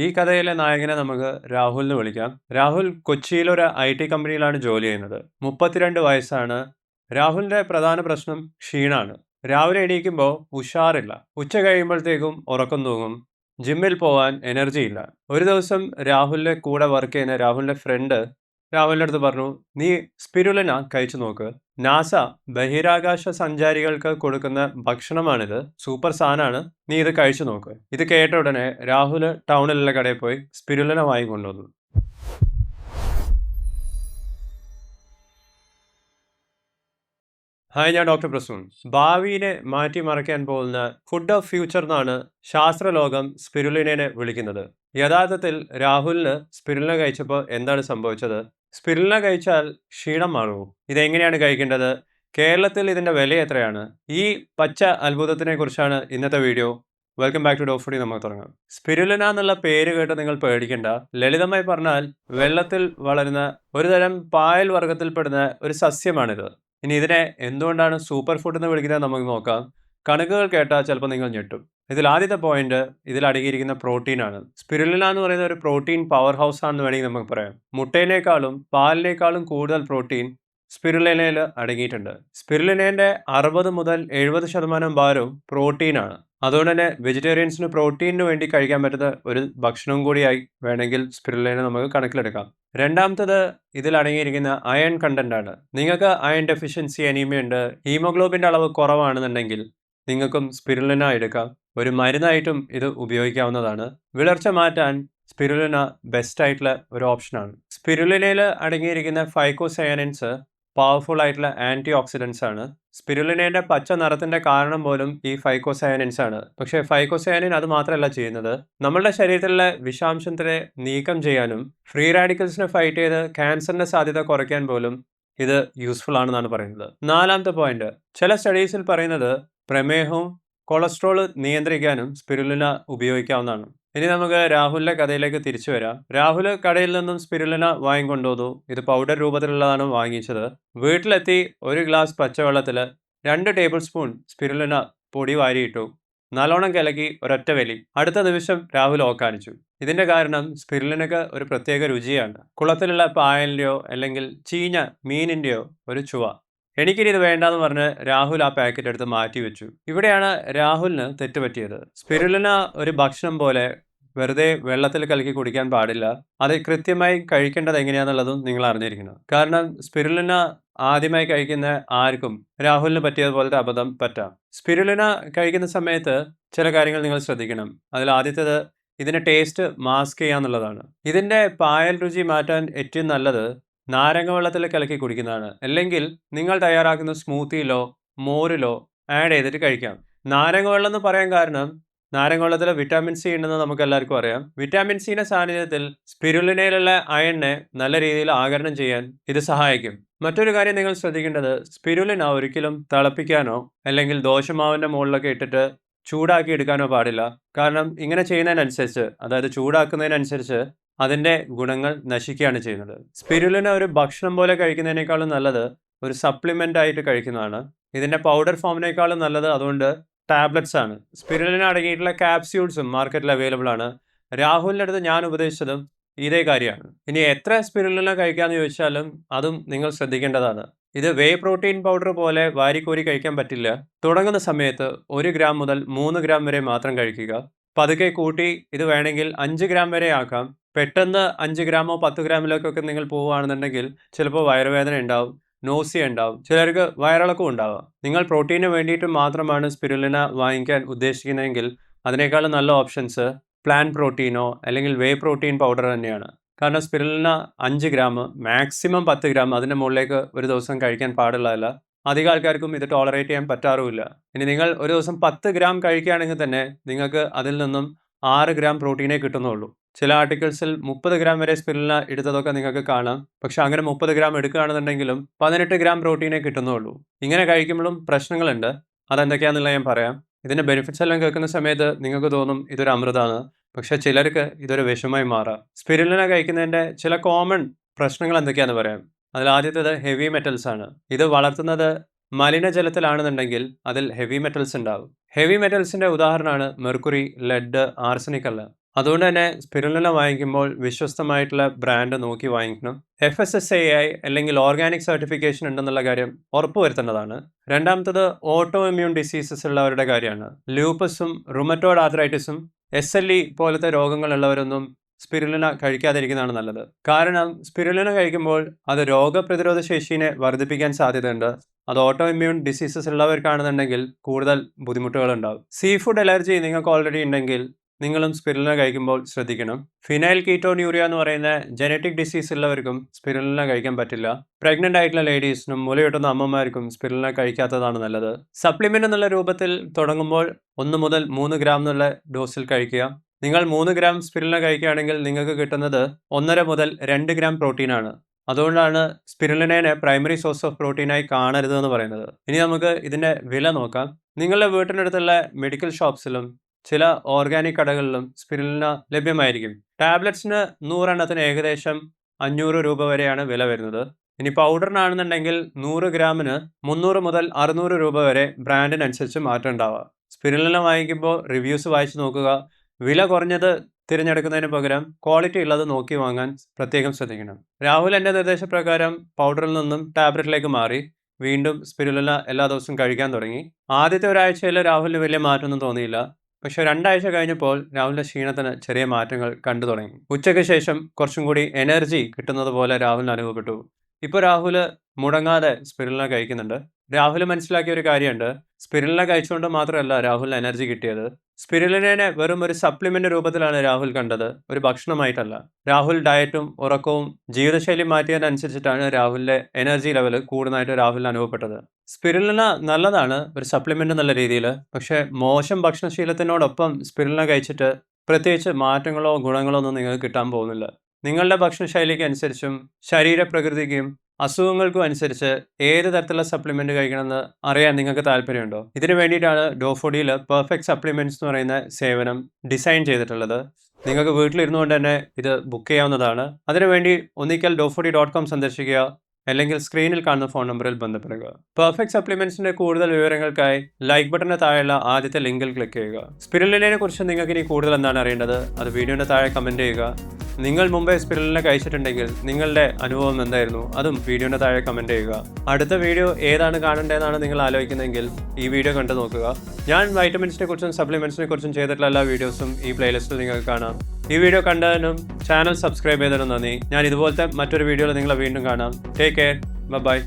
ഈ കഥയിലെ നായകനെ നമുക്ക് രാഹുൽ എന്ന് വിളിക്കാം. രാഹുൽ കൊച്ചിയിലൊരു IT കമ്പനിയിലാണ് ജോലി ചെയ്യുന്നത്. 32 വയസ്സാണ്. രാഹുലിന്റെ പ്രധാന പ്രശ്നം ക്ഷീണാണ്. രാവിലെ എണീക്കുമ്പോൾ ഉഷാറില്ല. ഉച്ച കഴിയുമ്പോഴത്തേക്കും ഉറക്കം തൂങ്ങും. ജിമ്മിൽ പോവാൻ എനർജി ഇല്ല. ഒരു ദിവസം രാഹുലിന്റെ കൂടെ വർക്ക് ചെയ്യുന്ന രാഹുലിന്റെ ഫ്രണ്ട് രാഹുലിന്റെ അടുത്ത് പറഞ്ഞു, നീ സ്പിരുലിന കഴിച്ചു നോക്ക്. നാസ ബഹിരാകാശ സഞ്ചാരികൾക്ക് കൊടുക്കുന്ന ഭക്ഷണമാണിത്. സൂപ്പർ സാധനമാണ്. നീ ഇത് കഴിച്ചു നോക്ക്. ഇത് കേട്ട ഉടനെ രാഹുൽ ടൗണിലുള്ള കടയിൽ പോയി സ്പിരുലിന വാങ്ങിക്കൊണ്ടുവന്നു. ഹായ്, ഞാൻ ഡോക്ടർ പ്രസൂൺ. ഭാവിയെ മാറ്റിമറിക്കാൻ പോകുന്ന ഫുഡ് ഓഫ് ഫ്യൂച്ചർ എന്നാണ് ശാസ്ത്രലോകം സ്പിരുലിനെ വിളിക്കുന്നത്. യഥാർത്ഥത്തിൽ രാഹുലിന് സ്പിരുലിന കഴിച്ചപ്പോൾ എന്താണ് സംഭവിച്ചത്? സ്പിരുലിന കഴിച്ചാൽ ക്ഷീണം മാറുമോ? ഇതെങ്ങനെയാണ് കഴിക്കേണ്ടത്? കേരളത്തിൽ ഇതിന്റെ വില എത്രയാണ്? ഈ പച്ച അത്ഭുതത്തിനെ കുറിച്ചാണ് ഇന്നത്തെ video. Welcome back to Dog Foodie. നമുക്ക് തുടങ്ങാം. സ്പിരുലിന എന്നുള്ള പേര് കേട്ട് നിങ്ങൾ പേടിക്കേണ്ട. ലളിതമായി പറഞ്ഞാൽ വെള്ളത്തിൽ വളരുന്ന ഒരുതരം പായൽ വർഗത്തിൽപ്പെടുന്ന ഒരു സസ്യമാണിത്. ഇനി ഇതിനെ എന്തുകൊണ്ടാണ് സൂപ്പർ ഫുഡ് എന്ന് വിളിക്കുന്നത് നമുക്ക് നോക്കാം. കണക്കുകൾ കേട്ടാൽ ചിലപ്പോൾ നിങ്ങൾ ഞെട്ടും. ഇതിൽ ആദ്യത്തെ പോയിന്റ്, ഇതിൽ അടങ്ങിയിരിക്കുന്ന പ്രോട്ടീനാണ്. സ്പിരുലിന എന്ന് പറയുന്ന ഒരു പ്രോട്ടീൻ പവർ ഹൗസ് ആണെന്ന് വേണമെങ്കിൽ നമുക്ക് പറയാം. മുട്ടയിനേക്കാളും പാലിനേക്കാളും കൂടുതൽ പ്രോട്ടീൻ സ്പിരുലിനയിൽ അടങ്ങിയിട്ടുണ്ട്. സ്പിരുലിനേന്റെ 60 മുതൽ 70% ഭാരവും പ്രോട്ടീനാണ്. അതുകൊണ്ട് തന്നെ വെജിറ്റേറിയൻസിന് പ്രോട്ടീനിന് വേണ്ടി കഴിക്കാൻ പറ്റുന്ന ഒരു ഭക്ഷണവും കൂടിയായി വേണമെങ്കിൽ സ്പിരുലിന നമുക്ക് കണക്കിലെടുക്കാം. രണ്ടാമത്തത്, ഇതിൽ അടങ്ങിയിരിക്കുന്ന അയൺ കണ്ടന്റ് ആണ്. നിങ്ങൾക്ക് അയൺ ഡെഫിഷ്യൻസി, അനീമിയ ഉണ്ട്, ഹീമോഗ്ലോബിന്റെ അളവ് കുറവാണെന്നുണ്ടെങ്കിൽ നിങ്ങൾക്കും സ്പിരുലിന എടുക്കാം. ഒരു മരുന്നായിട്ടും ഇത് ഉപയോഗിക്കാവുന്നതാണ്. വിളർച്ച മാറ്റാൻ സ്പിരുലിന ബെസ്റ്റ് ആയിട്ടുള്ള ഒരു ഓപ്ഷനാണ്. സ്പിരുലിനയിൽ അടങ്ങിയിരിക്കുന്ന ഫൈക്കോസയാനിൻസ് പവർഫുൾ ആയിട്ടുള്ള ആന്റി ഓക്സിഡൻസ് ആണ്. സ്പിരുലിനയുടെ പച്ച നിറത്തിന്റെ കാരണം പോലും ഈ ഫൈക്കോസയാനിൻസ് ആണ്. പക്ഷേ ഫൈക്കോസയാനിൻ അത് മാത്രമല്ല ചെയ്യുന്നത്, നമ്മളുടെ ശരീരത്തിലെ വിഷാംശത്തിനെ നീക്കം ചെയ്യാനും ഫ്രീ റാഡിക്കൽസിനെ ഫൈറ്റ് ചെയ്ത് ക്യാൻസറിന്റെ സാധ്യത കുറയ്ക്കാൻ പോലും ഇത് യൂസ്ഫുൾ ആണെന്നാണ് പറയുന്നത്. നാലാമത്തെ പോയിന്റ്, ചില സ്റ്റഡീസിൽ പറയുന്നത് പ്രമേഹവും കൊളസ്ട്രോൾ നിയന്ത്രിക്കാനും സ്പിരുലിന ഉപയോഗിക്കാവുന്നതാണ്. ഇനി നമുക്ക് രാഹുലിന്റെ കഥയിലേക്ക് തിരിച്ചു വരാം. രാഹുൽ കടയിൽ നിന്നും സ്പിരുലിന വാങ്ങിക്കൊണ്ടുവന്നു. ഇത് പൗഡർ രൂപത്തിലുള്ളതാണ് വാങ്ങിച്ചത്. വീട്ടിലെത്തി ഒരു ഗ്ലാസ് പച്ചവെള്ളത്തിൽ 2 ടേബിൾ സ്പൂൺ സ്പിരുലിന പൊടി വാരിയിട്ടു. നല്ലോണം കലക്കി ഒരൊറ്റ വലി. അടുത്ത നിമിഷം രാഹുൽ ഓക്കാനിച്ചു. ഇതിന്റെ കാരണം സ്പിരുലിനക്ക് ഒരു പ്രത്യേക രുചിയാണ്. കുളത്തിലുള്ള പായലിന്റെയോ അല്ലെങ്കിൽ ചീഞ്ഞ മീനിന്റെയോ ഒരു ചുവ. എനിക്കിനി ഇത് വേണ്ടാന്ന് പറഞ്ഞ് രാഹുൽ ആ പാക്കറ്റ് എടുത്ത് മാറ്റി വെച്ചു. ഇവിടെയാണ് രാഹുലിന് തെറ്റുപറ്റിയത്. സ്പിരുലിന ഒരു ഭക്ഷണം പോലെ വെറുതെ വെള്ളത്തിൽ കലക്കി കുടിക്കാൻ പാടില്ല. അത് കൃത്യമായി കഴിക്കേണ്ടത് എങ്ങനെയാണെന്നുള്ളതും നിങ്ങൾ അറിഞ്ഞിരിക്കണം. കാരണം സ്പിരുലിന ആദ്യമായി കഴിക്കുന്ന ആർക്കും രാഹുലിന് പറ്റിയതുപോലത്തെ അബദ്ധം പറ്റാം. സ്പിരുലിന കഴിക്കുന്ന സമയത്ത് ചില കാര്യങ്ങൾ നിങ്ങൾ ശ്രദ്ധിക്കണം. അതിൽ ആദ്യത്തേത്, ഇതിന്റെ ടേസ്റ്റ് മാസ്ക് ചെയ്യാന്നുള്ളതാണ്. ഇതിന്റെ പായൽ രുചി മാറ്റാൻ ഏറ്റവും നല്ലത് നാരങ്ങ വെള്ളത്തിൽ കലക്കി കുടിക്കുന്നതാണ്. അല്ലെങ്കിൽ നിങ്ങൾ തയ്യാറാക്കുന്ന സ്മൂത്തിയിലോ മോരിലോ ആഡ് ചെയ്തിട്ട് കഴിക്കാം. നാരങ്ങ വെള്ളം എന്ന് പറയാൻ കാരണം നാരങ്ങ വെള്ളത്തിൽ വിറ്റാമിൻ സി ഉണ്ടെന്ന് നമുക്ക് എല്ലാവർക്കും അറിയാം. വിറ്റാമിൻ സിയുടെ സാന്നിധ്യത്തിൽ സ്പിരുലിനയിലുള്ള അയണിനെ നല്ല രീതിയിൽ ആഗിരണം ചെയ്യാൻ ഇത് സഹായിക്കും. മറ്റൊരു കാര്യം നിങ്ങൾ ശ്രദ്ധിക്കേണ്ടത്, സ്പിരുലിന ഒരിക്കലും തിളപ്പിക്കാനോ അല്ലെങ്കിൽ ദോശമാവിന്റെ മുകളിലൊക്കെ ഇട്ടിട്ട് ചൂടാക്കി എടുക്കാനോ പാടില്ല. കാരണം ഇങ്ങനെ ചെയ്യുന്നതിനനുസരിച്ച്, അതായത് ചൂടാക്കുന്നതിനനുസരിച്ച് അതിന്റെ ഗുണങ്ങൾ നശിക്കുകയാണ് ചെയ്യുന്നത്. സ്പിരുലിന ഒരു ഭക്ഷണം പോലെ കഴിക്കുന്നതിനേക്കാളും നല്ലത് ഒരു സപ്ലിമെന്റ് ആയിട്ട് കഴിക്കുന്നതാണ്. ഇതിന്റെ പൗഡർ ഫോമിനേക്കാളും നല്ലത് അതുകൊണ്ട് ടാബ്ലറ്റ്സ് ആണ്. സ്പിരുലിന അടങ്ങിയിട്ടുള്ള ക്യാപ്സ്യൂൾസും മാർക്കറ്റിൽ അവൈലബിൾ ആണ്. രാഹുലിന്റെ അടുത്ത് ഞാൻ ഉപദേശിച്ചതും ഇതേ കാര്യമാണ്. ഇനി എത്ര സ്പിരുലിന കഴിക്കാമെന്ന് ചോദിച്ചാലും അതും നിങ്ങൾ ശ്രദ്ധിക്കേണ്ടതാണ്. ഇത് വേ പ്രോട്ടീൻ പൗഡർ പോലെ വാരിക്കോരി കഴിക്കാൻ പറ്റില്ല. തുടങ്ങുന്ന സമയത്ത് 1 ഗ്രാം മുതൽ 3 ഗ്രാം വരെ മാത്രം കഴിക്കുക. പതുക്കെ കൂട്ടി ഇത് വേണമെങ്കിൽ 5 ഗ്രാം വരെ ആക്കാം. പെട്ടെന്ന് 5 ഗ്രാമോ 10 ഗ്രാമിലേക്കൊക്കെ നിങ്ങൾ പോവുകയാണെന്നുണ്ടെങ്കിൽ ചിലപ്പോൾ വയറുവേദന ഉണ്ടാവും, നോസിയ ഉണ്ടാവും, ചിലർക്ക് വയറിളക്കം ഉണ്ടാവാം. നിങ്ങൾ പ്രോട്ടീന് വേണ്ടിയിട്ട് മാത്രമാണ് സ്പിരുലിന വാങ്ങിക്കാൻ ഉദ്ദേശിക്കുന്നതെങ്കിൽ അതിനേക്കാളും നല്ല ഓപ്ഷൻസ് പ്ലാന്റ് പ്രോട്ടീനോ അല്ലെങ്കിൽ വേ പ്രോട്ടീൻ പൗഡർ തന്നെയാണ്. കാരണം സ്പിരുലിന 5 ഗ്രാം മാക്സിമം 10 ഗ്രാം, അതിൻ്റെ മുകളിലേക്ക് ഒരു ദിവസം കഴിക്കാൻ പാടുള്ളതല്ല. അധികം ആൾക്കാർക്കും ഇത് ടോളറേറ്റ് ചെയ്യാൻ പറ്റാറുമില്ല. ഇനി നിങ്ങൾ ഒരു ദിവസം 10 ഗ്രാം കഴിക്കുകയാണെങ്കിൽ തന്നെ നിങ്ങൾക്ക് അതിൽ നിന്നും 6 ഗ്രാം പ്രോട്ടീനേ കിട്ടുന്നുള്ളൂ. ചില ആർട്ടിക്കിൾസിൽ 30 ഗ്രാം വരെ സ്പിരുലിന എടുത്തതൊക്കെ നിങ്ങൾക്ക് കാണാം. പക്ഷെ അങ്ങനെ 30 ഗ്രാം എടുക്കുകയാണെന്നുണ്ടെങ്കിലും 18 ഗ്രാം പ്രോട്ടീനേ കിട്ടുന്നുള്ളൂ. ഇങ്ങനെ കഴിക്കുമ്പോഴും പ്രശ്നങ്ങളുണ്ട്. അതെന്തൊക്കെയാണെന്നുള്ള ഞാൻ പറയാം. ഇതിൻ്റെ ബെനിഫിറ്റ്സ് എല്ലാം കേൾക്കുന്ന സമയത്ത് നിങ്ങൾക്ക് തോന്നും ഇതൊരു അമൃതമാണ്. പക്ഷെ ചിലർക്ക് ഇതൊരു വിഷമായി മാറാം. സ്പിരുലിന കഴിക്കുന്നതിൻ്റെ ചില കോമൺ പ്രശ്നങ്ങൾ എന്തൊക്കെയാണെന്ന് പറയാം. അതിൽ ആദ്യത്തേത് ഹെവി മെറ്റൽസ് ആണ്. ഇത് വളർത്തുന്നത് മലിനജലത്തിലാണെന്നുണ്ടെങ്കിൽ അതിൽ ഹെവി മെറ്റൽസ് ഉണ്ടാകും. ഹെവി മെറ്റൽസിന്റെ ഉദാഹരണമാണ് മെർക്കുറി, ലെഡ്, ആർസനിക് എല്ലാം. അതുകൊണ്ട് തന്നെ സ്പിരുലിന വാങ്ങിക്കുമ്പോൾ വിശ്വസ്തമായിട്ടുള്ള ബ്രാൻഡ് നോക്കി വാങ്ങിക്കണം. FSSAI അല്ലെങ്കിൽ ഓർഗാനിക് സർട്ടിഫിക്കേഷൻ ഉണ്ടെന്നുള്ള കാര്യം ഉറപ്പുവരുത്തേണ്ടതാണ്. രണ്ടാമത്തത് ഓട്ടോ ഇമ്മ്യൂൺ ഡിസീസസ് ഉള്ളവരുടെ കാര്യമാണ്. ലൂപ്പസും റുമറ്റോയ്ഡ് ആർത്രൈറ്റിസും SLE പോലത്തെ രോഗങ്ങളുള്ളവരൊന്നും സ്പിരുലിന കഴിക്കാതിരിക്കുന്നതാണ് നല്ലത്. കാരണം സ്പിരുലിന കഴിക്കുമ്പോൾ അത് രോഗപ്രതിരോധ ശേഷിയെ വർദ്ധിപ്പിക്കാൻ സാധ്യതയുണ്ട്. അത് ഓട്ടോ ഇമ്മ്യൂൺ ഡിസീസസ് ഉള്ളവർക്കാണെന്നുണ്ടെങ്കിൽ കൂടുതൽ ബുദ്ധിമുട്ടുകളുണ്ടാവും. സീ ഫുഡ് അലർജി നിങ്ങൾക്ക് ഓൾറെഡി ഉണ്ടെങ്കിൽ നിങ്ങളും സ്പിരുലിന കഴിക്കുമ്പോൾ ശ്രദ്ധിക്കണം. ഫിനൈൽ കീറ്റോന്യൂറിയ എന്ന് പറയുന്ന ജനറ്റിക് ഡിസീസ് ഉള്ളവർക്കും സ്പിരുലിന കഴിക്കാൻ പറ്റില്ല. പ്രഗ്നന്റ് ആയിട്ടുള്ള ലേഡീസിനും മുലയൂട്ടുന്ന അമ്മമാർക്കും സ്പിരുലിന കഴിക്കാത്തതാണ് നല്ലത്. സപ്ലിമെന്റ് എന്നുള്ള രൂപത്തിൽ തുടങ്ങുമ്പോൾ 1 മുതൽ 3 ഗ്രാം എന്നുള്ള ഡോസിൽ കഴിക്കുക. നിങ്ങൾ 3 ഗ്രാം സ്പിരുലിന കഴിക്കുകയാണെങ്കിൽ നിങ്ങൾക്ക് കിട്ടുന്നത് 1.5 മുതൽ 2 ഗ്രാം പ്രോട്ടീനാണ്. അതുകൊണ്ടാണ് സ്പിരുലിനയെ പ്രൈമറി സോഴ്സ് ഓഫ് പ്രോട്ടീനായി കാണരുത് എന്ന് പറയുന്നത്. ഇനി നമുക്ക് ഇതിൻ്റെ വില നോക്കാം. നിങ്ങളുടെ വീട്ടിനടുത്തുള്ള മെഡിക്കൽ ഷോപ്സിലും ചില ഓർഗാനിക് കടകളിലും സ്പിരുലിന ലഭ്യമായിരിക്കും. ടാബ്ലറ്റ്സിന് 100 എണ്ണത്തിന് ഏകദേശം 500 രൂപ വരെയാണ് വില വരുന്നത്. ഇനി പൗഡറിനാണെന്നുണ്ടെങ്കിൽ 100 ഗ്രാമിന് 300 മുതൽ 600 രൂപ വരെ ബ്രാൻഡിനനുസരിച്ച് മാറ്റം ഉണ്ടാവുക. സ്പിരുലിന വാങ്ങിക്കുമ്പോൾ റിവ്യൂസ് വായിച്ച് നോക്കുക. വില കുറഞ്ഞത് തിരഞ്ഞെടുക്കുന്നതിന് പകരം ക്വാളിറ്റി ഉള്ളത് നോക്കി വാങ്ങാൻ പ്രത്യേകം ശ്രദ്ധിക്കണം. രാഹുൽ എൻ്റെ നിർദ്ദേശപ്രകാരം പൗഡറിൽ നിന്നും ടാബ്ലറ്റിലേക്ക് മാറി വീണ്ടും സ്പിരുലിന എല്ലാ ദിവസവും കഴിക്കാൻ തുടങ്ങി. ആദ്യത്തെ ഒരാഴ്ചയിൽ രാഹുലിന് വലിയ മാറ്റമൊന്നും തോന്നിയില്ല. പക്ഷേ 2 ആഴ്ച കഴിഞ്ഞപ്പോൾ രാഹുലിൻ്റെ ക്ഷീണത്തിന് ചെറിയ മാറ്റങ്ങൾ കണ്ടു തുടങ്ങി. ഉച്ചയ്ക്ക് ശേഷം കുറച്ചും കൂടി എനർജി കിട്ടുന്നത് പോലെ രാഹുലിന് അനുഭവപ്പെട്ടു. ഇപ്പോൾ രാഹുൽ മുടങ്ങാതെ സ്പിരുലിന കഴിക്കുന്നുണ്ട്. രാഹുൽ മനസ്സിലാക്കിയ ഒരു കാര്യമുണ്ട്. സ്പിരുലിന കഴിച്ചുകൊണ്ട് മാത്രമല്ല രാഹുലിന് എനർജി കിട്ടിയത്. സ്പിരുലിനെ വെറും ഒരു സപ്ലിമെന്റ് രൂപത്തിലാണ് രാഹുൽ കണ്ടത്, ഒരു ഭക്ഷണമായിട്ടല്ല. രാഹുൽ ഡയറ്റും ഉറക്കവും ജീവിതശൈലി മാറ്റിയതനുസരിച്ചിട്ടാണ് രാഹുലിന്റെ എനർജി ലെവൽ കൂടുന്നതായിട്ട് രാഹുലിന് അനുഭവപ്പെട്ടത്. സ്പിരുലിന നല്ലതാണ് ഒരു സപ്ലിമെന്റ് എന്നുള്ള രീതിയിൽ. പക്ഷേ മോശം ഭക്ഷണശീലത്തിനോടൊപ്പം സ്പിരുലിന കഴിച്ചിട്ട് പ്രത്യേകിച്ച് മാറ്റങ്ങളോ ഗുണങ്ങളോ ഒന്നും നിങ്ങൾക്ക് കിട്ടാൻ പോകുന്നില്ല. നിങ്ങളുടെ ഭക്ഷണശൈലിക്ക് അനുസരിച്ചും ശരീരപ്രകൃതിക്കും അസുഖങ്ങൾക്കും അനുസരിച്ച് ഏത് തരത്തിലുള്ള സപ്ലിമെന്റ് കഴിക്കണമെന്ന് അറിയാൻ നിങ്ങൾക്ക് താല്പര്യമുണ്ടോ? ഇതിനു വേണ്ടിയിട്ടാണ് ഡോഫോഡിയിൽ പെർഫെക്റ്റ് സപ്ലിമെന്റ്സ് എന്ന് പറയുന്ന സേവനം ഡിസൈൻ ചെയ്തിട്ടുള്ളത്. നിങ്ങൾക്ക് വീട്ടിലിരുന്നു കൊണ്ട് തന്നെ ഇത് ബുക്ക് ചെയ്യാവുന്നതാണ്. അതിനുവേണ്ടി ഒന്നിക്കൽ dofodi.com സന്ദർശിക്കുക, അല്ലെങ്കിൽ സ്ക്രീനിൽ കാണുന്ന ഫോൺ നമ്പറിൽ ബന്ധപ്പെടുക. പെർഫെക്റ്റ് സപ്ലിമെന്റ്സിന്റെ കൂടുതൽ വിവരങ്ങൾക്കായി ലൈക്ക് ബട്ടന് താഴെയുള്ള ആദ്യത്തെ ലിങ്കിൽ ക്ലിക്ക് ചെയ്യുക. സ്പിരുലിനെ കുറിച്ച് നിങ്ങൾക്ക് ഇനി കൂടുതൽ എന്താണ് അറിയേണ്ടത് അത് വീഡിയോയുടെ താഴെ കമന്റ് ചെയ്യുക. നിങ്ങൾ മുമ്പേ സ്പിരുലിന കഴിച്ചിട്ടുണ്ടെങ്കിൽ നിങ്ങളുടെ അനുഭവം എന്തായിരുന്നു അതും വീഡിയോയുടെ താഴെ കമന്റ് ചെയ്യുക. അടുത്ത വീഡിയോ ഏതാണ് കാണേണ്ടതെന്നാണ് നിങ്ങൾ ആലോചിക്കുന്നതെങ്കിൽ ഈ വീഡിയോ കണ്ടു നോക്കുക. ഞാൻ വൈറ്റമിൻസിനെ കുറിച്ചും സപ്ലിമെന്റ്സിനെ കുറിച്ചും ചെയ്തിട്ടുള്ള എല്ലാ വീഡിയോസും ഈ പ്ലേലിസ്റ്റിൽ നിങ്ങൾക്ക് കാണാം. ഈ വീഡിയോ കണ്ടതിനും ചാനൽ സബ്സ്ക്രൈബ് ചെയ്തതിനും നന്ദി. ഞാൻ ഇതുപോലത്തെ മറ്റൊരു വീഡിയോയിൽ നിങ്ങളെ വീണ്ടും കാണാം. Take care. ബൈ.